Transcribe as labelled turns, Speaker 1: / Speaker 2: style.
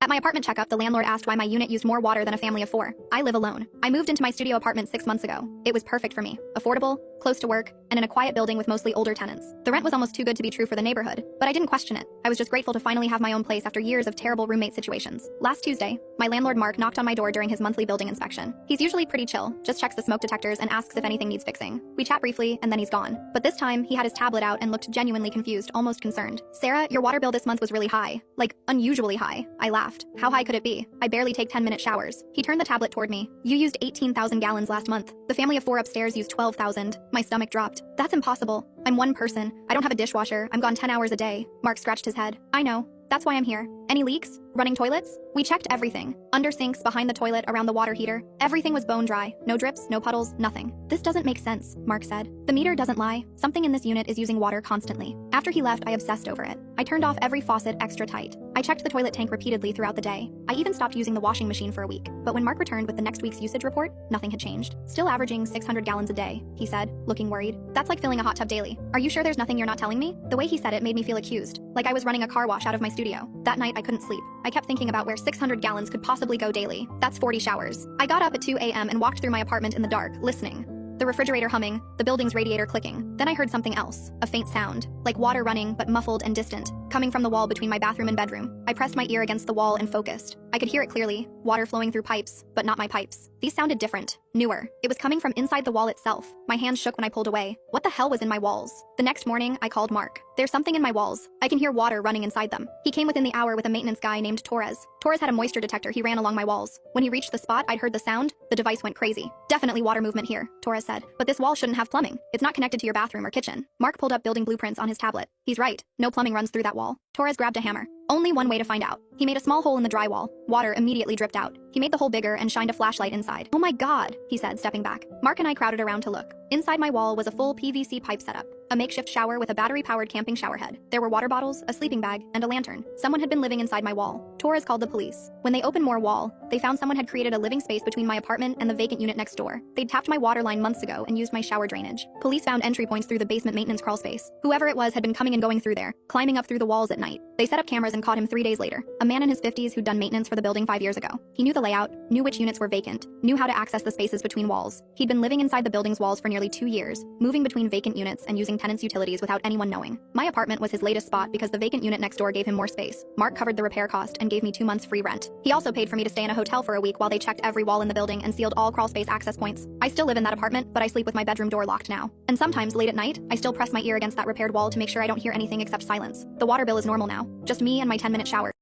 Speaker 1: At my apartment checkup, the landlord asked why my unit used more water than a family of 4. I live alone. I moved into my studio apartment 6 months ago. It was perfect for me. Affordable, close to work, and in a quiet building with mostly older tenants. The rent was almost too good to be true for the neighborhood, but I didn't question it. I was just grateful to finally have my own place after years of terrible roommate situations. Last Tuesday, my landlord Mark knocked on my door during his monthly building inspection. He's usually pretty chill, just checks the smoke detectors and asks if anything needs fixing. We chat briefly, and then he's gone. But this time, he had his tablet out and looked genuinely confused, almost concerned. "Sarah, your water bill this month was really high. Like, unusually high." I laughed. "How high could it be? I barely take 10-minute showers." He turned the tablet toward me. "You used 18,000 gallons last month. The family of 4 upstairs used 12,000. My stomach dropped. "That's impossible. I'm one person. I don't have a dishwasher. I'm gone 10 hours a day." Mark scratched his head. "I know. That's why I'm here. Any leaks? Running toilets?" We checked everything. Under sinks, behind the toilet, around the water heater. Everything was bone dry. No drips, no puddles, nothing. "This doesn't make sense," Mark said. "The meter doesn't lie. Something in this unit is using water constantly." After he left, I obsessed over it. I turned off every faucet extra tight. I checked the toilet tank repeatedly throughout the day. I even stopped using the washing machine for a week. But when Mark returned with the next week's usage report, nothing had changed. "Still averaging 600 gallons a day," he said, looking worried. "That's like filling a hot tub daily. Are you sure there's nothing you're not telling me?" The way he said it made me feel accused, like I was running a car wash out of my studio. That night, I couldn't sleep. I kept thinking about where 600 gallons could possibly go daily. That's 40 showers. I got up at 2 a.m. and walked through my apartment in the dark, listening. The refrigerator humming, the building's radiator clicking. Then I heard something else, a faint sound, like water running but muffled and distant, coming from the wall between my bathroom and bedroom. I pressed my ear against the wall and focused. I could hear it clearly, water flowing through pipes, but not my pipes. These sounded different, newer. It was coming from inside the wall itself. My hands shook when I pulled away. What the hell was in my walls? The next morning, I called Mark. "There's something in my walls. I can hear water running inside them." He came within the hour with a maintenance guy named Torres. Torres had a moisture detector he ran along my walls. When he reached the spot I'd heard the sound, the device went crazy. "Definitely water movement here," Torres said. "But this wall shouldn't have plumbing. It's not connected to your bathroom or kitchen." Mark pulled up building blueprints on his tablet. "He's right. No plumbing runs through that wall." Torres grabbed a hammer. "Only one way to find out." He made a small hole in the drywall. Water immediately dripped out. He made the hole bigger and shined a flashlight inside. "Oh my God," he said, stepping back. Mark and I crowded around to look. Inside my wall was a full PVC pipe setup, a makeshift shower with a battery-powered camping shower head. There were water bottles, a sleeping bag, and a lantern. Someone had been living inside my wall. Torres called the police. When they opened more wall, they found someone had created a living space between my apartment and the vacant unit next door. They'd tapped my water line months ago and used my shower drainage. Police found entry points through the basement maintenance crawl space. Whoever it was had been coming and going through there, climbing up through the walls at night. They set up cameras and caught him 3 days later. A man in his 50s who'd done maintenance for the building 5 years ago. He knew the layout, knew which units were vacant, knew how to access the spaces between walls. He'd been living inside the building's walls for nearly 2 years, moving between vacant units and using tenants' utilities without anyone knowing. My apartment was his latest spot because the vacant unit next door gave him more space. Mark covered the repair cost and gave me 2 months free rent. He also paid for me to stay in a hotel for a week while they checked every wall in the building and sealed all crawl space access points. I still live in that apartment, but I sleep with my bedroom door locked now. And sometimes, late at night, I still press my ear against that repaired wall to make sure I don't hear anything except silence. The water bill is normal now. Just me and my 10-minute shower.